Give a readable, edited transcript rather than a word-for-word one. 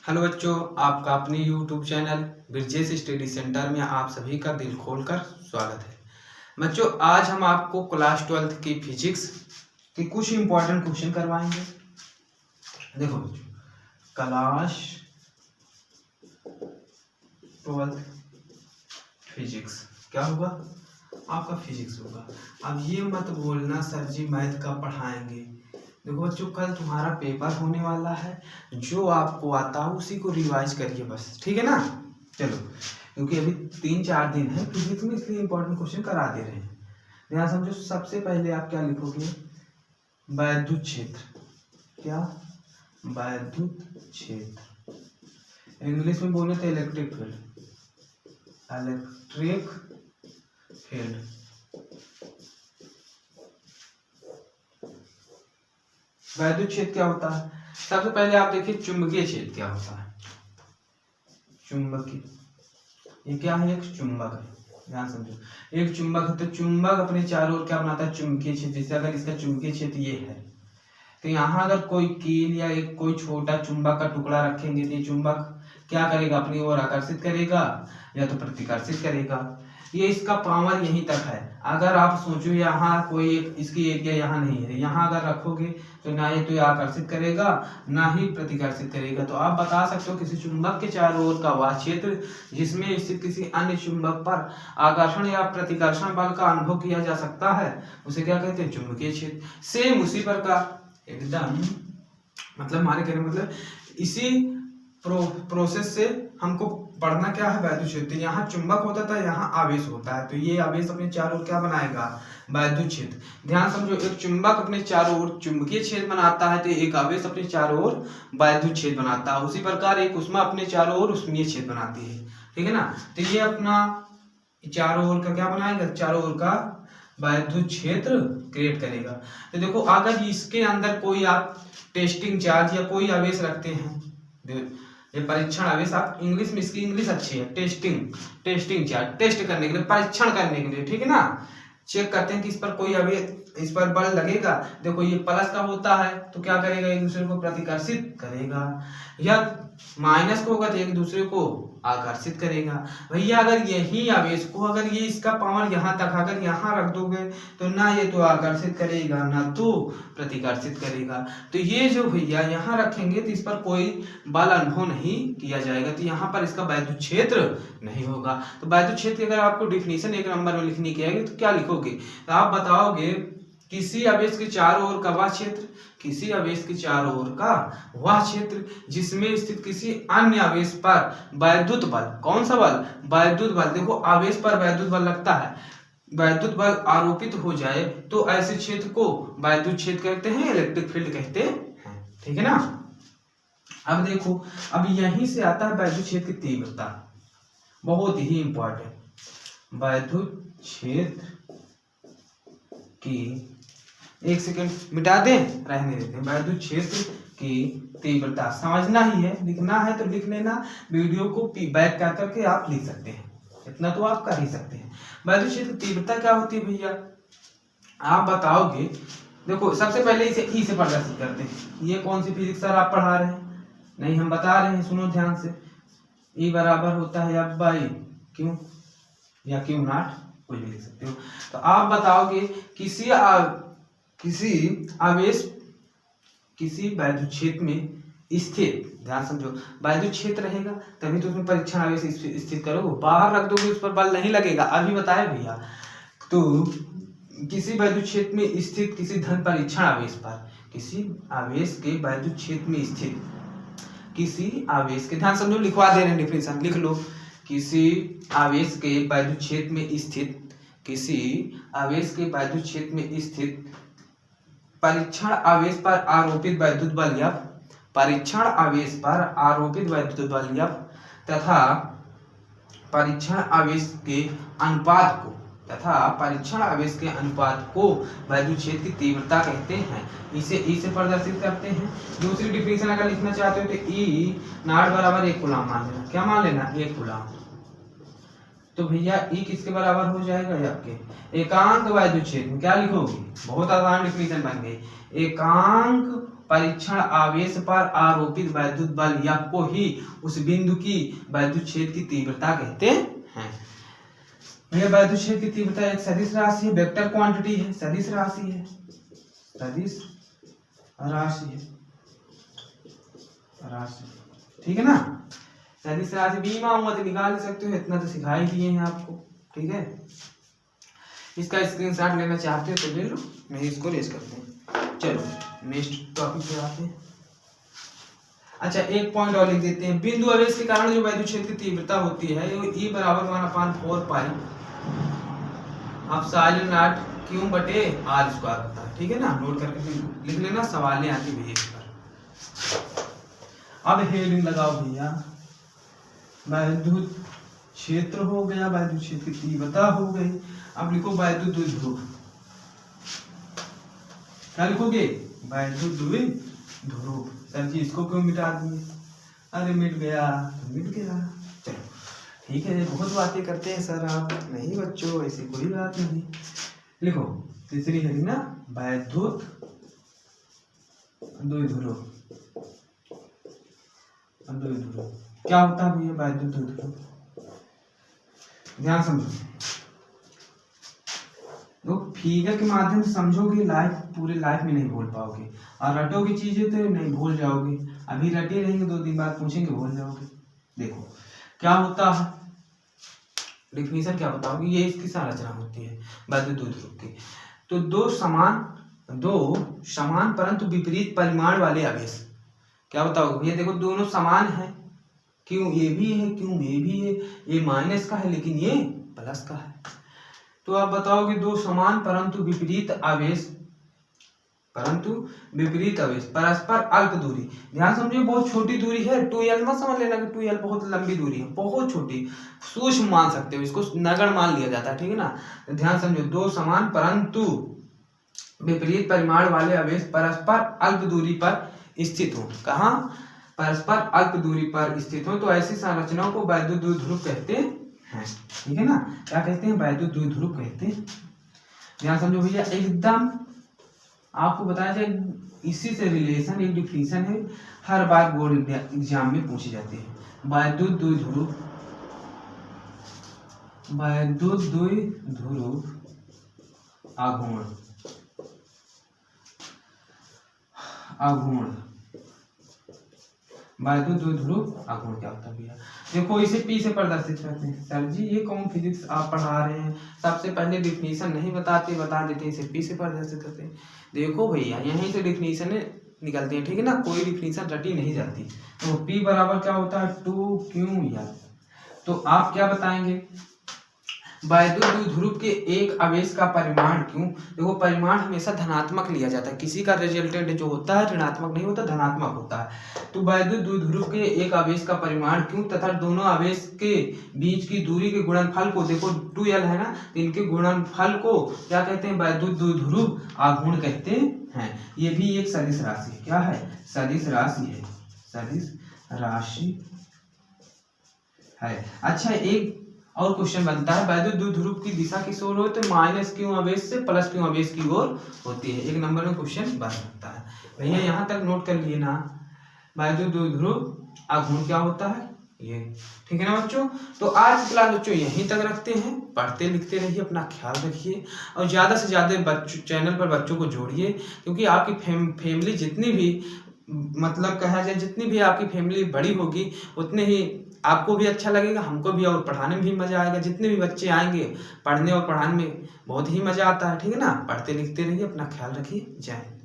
Hello बच्चों, आपका अपने YouTube channel Brijesh study centre में आप सभी का दिल खोलकर स्वागत है। बच्चों, आज हम आपको क्लास 12 की फिजिक्स के कुछ इंपॉर्टेंट क्वेश्चन करवाएंगे। देखो बच्चों, क्लास 12 फिजिक्स क्या होगा? आपका फिजिक्स होगा। अब ये मत बोलना सर जी मैथ का पढ़ाएंगे। देखो बच्चों, कल तुम्हारा पेपर होने वाला है, जो आपको आता हो उसी को रिवाइज करिए बस, ठीक है ना। चलो, क्योंकि अभी 3-4 दिन है फिजिक्स में, इसलिए इंपॉर्टेंट क्वेश्चन करा दे रहे हैं। ध्यान समझो, सबसे पहले आप क्या लिखोगे? वैद्युत क्षेत्र। क्या? वैद्युत क्षेत्र। इंग्लिश में बोले तो इलेक्ट्रिक फील्ड। Electric field. वैद्युत क्षेत्र क्या होता है? सबसे पहले आप देखिए चुंबकीय क्षेत्र क्या होता है। चुंबकीय, ये क्या है? एक चुंबक है। ध्यान समझो, एक चुंबक है तो चुंबक अपने चारों ओर क्या बनाता है? चुंबकीय क्षेत्र। जैसे अगर इसका चुंबकीय क्षेत्र ये है तो यहाँ अगर कोई कील या एक कोई छोटा चुंबक का टुकड़ा रखेंगे तो ये चुंबक क्या करेगा? अपनी ओर आकर्षित करेगा या तो प्रतिकर्षित करेगा। ये इसका पावर यहीं तक है। अगर आप सोचो यहाँ कोई इसकी एरिया यहाँ नहीं है, यहाँ अगर रखोगे तो ना ये तो आकर्षित करेगा ना ही प्रतिकर्षित करेगा। तो आप बता सकते हो किसी चुंबक के चारों ओर का वह क्षेत्र जिसमें स्थित किसी अन्य चुंबक पर आकर्षण या प्रतिकर्षण बल का अनुभव किया जा सकता है, उसे क्या कहते हैं? चुंबकीय क्षेत्र। सेम उसी प्रकार एकदम, मतलब हमारे कहने मतलब इसी प्रोसेस से हमको पढ़ना क्या है? वैद्युत क्षेत्र। यहाँ चुंबक होता था, यहाँ आवेश होता है, तो ये आवेश अपने चारों ओर क्या बनाएगा? वैद्युत क्षेत्र। ध्यान समझो, एक चुंबक अपने चारों ओर चुंबकीय क्षेत्र बनाता है तो एक आवेश अपने चारों ओर वैद्युत क्षेत्र बनाता है। उसी प्रकार एक ऊष्मा अपने चारों ओर ऊष्मीय क्षेत्र बनाती है, ठीक है ना। तो ये अपना चारों ओर का क्या बनाएगा? चारों ओर का वैद्युत क्षेत्र क्रिएट करेगा। तो देखो, अगर इसके अंदर कोई आप टेस्टिंग चार्ज या कोई आवेश रखते हैं, ये परीक्षण आवेश, आप इंग्लिश में, इसकी इंग्लिश अच्छी है, टेस्टिंग चार्ज, टेस्ट करने के लिए, परीक्षण करने के लिए, ठीक है ना। चेक करते हैं कि इस पर कोई आवेश, इस पर बल लगेगा। देखो ये प्लस का होता है तो क्या करेगा? एक दूसरे को प्रतिकर्षित करेगा, या माइनस को होगा तो एक दूसरे को आकर्षित करेगा। भैया अगर यही आवेश को, अगर ये इसका पावर यहाँ तक अगर यहाँ रख दोगे तो ना ये तो आकर्षित करेगा ना तो प्रतिकर्षित करेगा। तो ये जो भैया यहाँ रखेंगे तो इस पर कोई बल अनुभव नहीं किया जाएगा, तो यहाँ पर इसका वैद्युत क्षेत्र नहीं होगा। तो वैद्युत क्षेत्र की अगर आपको डिफिनीशन एक नंबर में लिखनी की आएगी तो क्या लिखोगे? तो आप बताओगे किसी आवेश के चारों ओर का वह क्षेत्र, किसी आवेश के चारों ओर का वह क्षेत्र जिसमें स्थित किसी अन्य आवेश पर वैद्युत बल, कौन सा बल? वैद्युत बल। देखो आवेश पर वैद्युत बल लगता है, वैद्युत बल आरोपित हो जाए तो ऐसे क्षेत्र को वैद्युत क्षेत्र कहते हैं, इलेक्ट्रिक फील्ड कहते हैं, ठीक है ना। अब देखो, अब यहीं से आता है वैद्युत क्षेत्र की तीव्रता, बहुत ही इंपॉर्टेंट। वैद्युत क्षेत्र की, एक सेकंड मिटा दें, रहने देते हैं। वैद्युत क्षेत्र की तीव्रता समझना ही है, लिखना है तो लिख लेना, वीडियो को बैक कर करके आप लिख सकते हैं, इतना तो आप कर ही सकते हैं। वैद्युत क्षेत्र की तीव्रता क्या होती है भैया? आप बताओगे। देखो सबसे पहले इसे ई से प्रदर्शित करते हैं। ये कौन सी फिजिक्स सर आप पढ़ा रहे हैं? नहीं, हम बता रहे हैं, सुनो ध्यान से। ई बराबर होता है F बाई क्यू या क्यू नॉट, कोई भी लिख सकते हो। तो आप बताओगे किसी आवेश, किसी वैद्युत क्षेत्र में स्थित, ध्यान समझो, वैद्युत क्षेत्र रहेगा तभी तो उसमें परीक्षण आवेश स्थित करोगे, बाहर रख दोगे उस पर बल नहीं लगेगा, अभी बताया भैया। तो किसी वैद्युत क्षेत्र में स्थित किसी धन परीक्षण आवेश पर, किसी आवेश के वैद्युत क्षेत्र में स्थित किसी आवेश के, ध्यान समझो, लिखवा दे रहे हैं डिफिनेशन, लिख लो। किसी आवेश के वैद्युत क्षेत्र में स्थित, किसी आवेश के वैद्युत क्षेत्र में स्थित परीक्षण आवेश पर आरोपित वैद्युत बल F, परीक्षण आवेश पर आरोपित वैद्युत बल F तथा परीक्षण आवेश के अनुपात को, वैद्युत क्षेत्र की तीव्रता कहते हैं। इसे ई से प्रदर्शित करते हैं। दूसरी डिफिनेशन अगर लिखना चाहते हो तो ई नॉट बराबर 1 कूलम मान लेना। क्या मान लेना? 1 कूलम। तो भैया ई किसके बराबर हो जाएगा, ये आपके एकांक वैद्युत क्षेत्र में क्या लिखोगे, बहुत आसान डिफिनीशन बन गई। एकांक परीक्षण आवेश पर आरोपित वैद्युत बल या को ही उस बिंदु की वैद्युत क्षेत्र की तीव्रता कहते हैं। भैया वैद्युत क्षेत्र की तीव्रता एक सदिश राशि है, वेक्टर क्वांटिटी है, सदिश राशि है, सदिश राशि है, राशि, ठीक है ना। सदिश राशि बीमा हुआ तो निकाल सकते हो, इतना तो सिखा ही दिए हैं आपको, ठीक है। इसका स्क्रीनशॉट लेना चाहते हो तो ले लो, नहीं इसको रेस करते हैं। चलो नेक्स्ट टॉपिक पे आते हैं। अच्छा एक पॉइंट और लिख देते हैं, बिंदु आवेश के कारण जो वैद्युत क्षेत्र की तीव्रता होती है वो E बराबर 1/4 पाई एप्सिलॉन नॉट Q बटे R स्क्वायर होता है, ठीक है ना। नोट करके लिख लेना, सवालें आती है इस पर। अब हेडिंग लगाओ भैया, वैद्युत क्षेत्र हो गया, वैद्युत क्षेत्र की तीव्रता हो गई। अब लिखो वैद्युत द्विध्रुव, क्या लिखोगे, वैद्युत द्विध्रुव। सर जी इसको क्यों मिटा दिए, अरे मिट गया तो मिट गया, चलो ठीक है। बहुत बातें करते हैं सर आप, नहीं बच्चों ऐसी कोई बात नहीं। लिखो तीसरी है ना, वैद्युत द्विध्रुव। द्विध्रुव क्या होता है भैया, वैद्युत द्विध्रुव, ध्यान समझो। तो फिगर के माध्यम से समझोगे, लाइफ पूरे लाइफ में नहीं भूल पाओगे, और रटोगे चीजें तो नहीं भूल जाओगे। अभी रटे रहेंगे, 2 दिन बाद पूछेंगे भूल जाओगे। देखो क्या होता है, डिफिनीशन क्या बताओगे, ये इसकी संरचना होती है वैद्युत द्विध्रुव की। तो दो समान परंतु विपरीत परिमाण वाले आवेश, क्या बताओगे भैया, देखो दोनों समान है, क्यों ये भी है, क्यों ये भी है, ये माइनस का है लेकिन ये प्लस का है। तो आप बताओगे दो समान परंतु विपरीत आवेश, परस्पर अल्प दूरी। ध्यान समझिए, बहुत छोटी दूरी है, 2l मत समझ लेना कि 2l बहुत लंबी दूरी है, बहुत छोटी, सूक्ष्म मान सकते हो इसको, नगण्य मान लिया जाता है, ठीक है ना। तो ध्यान समझो, दो समान परंतु विपरीत परिमाण वाले आवेश परस्पर अल्प दूरी पर स्थित हो, कहाँ, परस्पर अल्प दूरी पर स्थित हो, तो ऐसी संरचनाओं को वैद्युत द्विध्रुव कहते हैं, ठीक है ना। क्या कहते हैं, वैद्युत द्विध्रुव कहते हैं। ध्यान समझो भैया, एकदम आपको बताया जाए, इसी से रिलेशन एक डिफिनीशन है, हर बार बोर्ड एग्जाम में पूछी जाती है। वैद्युत द्विध्रुव आघूर्ण, वैद्युत द्विध्रुव आघूर्ण क्या होता है भैया, देखो इसे P से प्रदर्शित करते हैं। सर जी ये कौन फिजिक्स आप पढ़ा रहे हैं, सबसे पहले डिफिनीशन नहीं बताते, बता देते हैं इसे P से प्रदर्शित करते हैं। देखो भैया यहीं से डिफिनीशन निकलते हैं, ठीक है ना, कोई डिफिनीशन रटी नहीं जाती। तो P बराबर क्या होता है, 2Ql। तो आप क्या बताएंगे, वैद्युत द्विध्रुव के एक आवेश का परिमाण क्यों, देखो परिमाण हमेशा धनात्मक लिया जाता है, किसी का रिजल्टेंट जो होता है ऋणात्मक नहीं होता, धनात्मक होता है। तो वैद्युत द्विध्रुव के एक आवेश का परिमाण क्यों तथा दोनों आवेश के बीच की दूरी के गुणनफल को, देखो 2l है ना, तो इनके गुणनफल को क्या कहते हैं, वैद्युत द्विध्रुव आघूर्ण कहते हैं। ये भी एक सदिश राशि, क्या है, सदिश राशि है, सदिश राशि है। अच्छा एक और क्वेश्चन बनता है, वैद्युत द्विध्रुव की दिशा किस ओर हो, तो -q आवेश से +q आवेश की ओर होती है। एक नंबर में क्वेश्चन बन सकता है भैया, यहाँ तक नोट कर लिए ना, वैद्युत द्विध्रुव आघूर्ण क्या होता है ये, ठीक है ना बच्चों। तो आज की क्लास बच्चों यहीं तक रखते हैं, पढ़ते लिखते रहिए, अपना ख्याल रखिए, और ज़्यादा से ज़्यादा बच्चों चैनल पर बच्चों को जोड़िए, क्योंकि आपकी फैमिली जितनी भी, मतलब कहा जाए जितनी भी आपकी फैमिली बड़ी होगी उतने ही आपको भी अच्छा लगेगा, हमको भी, और पढ़ाने में भी मजा आएगा। जितने भी बच्चे आएंगे पढ़ने और पढ़ाने में बहुत ही मजा आता है, ठीक है ना। पढ़ते लिखते रहिए, अपना ख्याल रखिए, जय हिंद।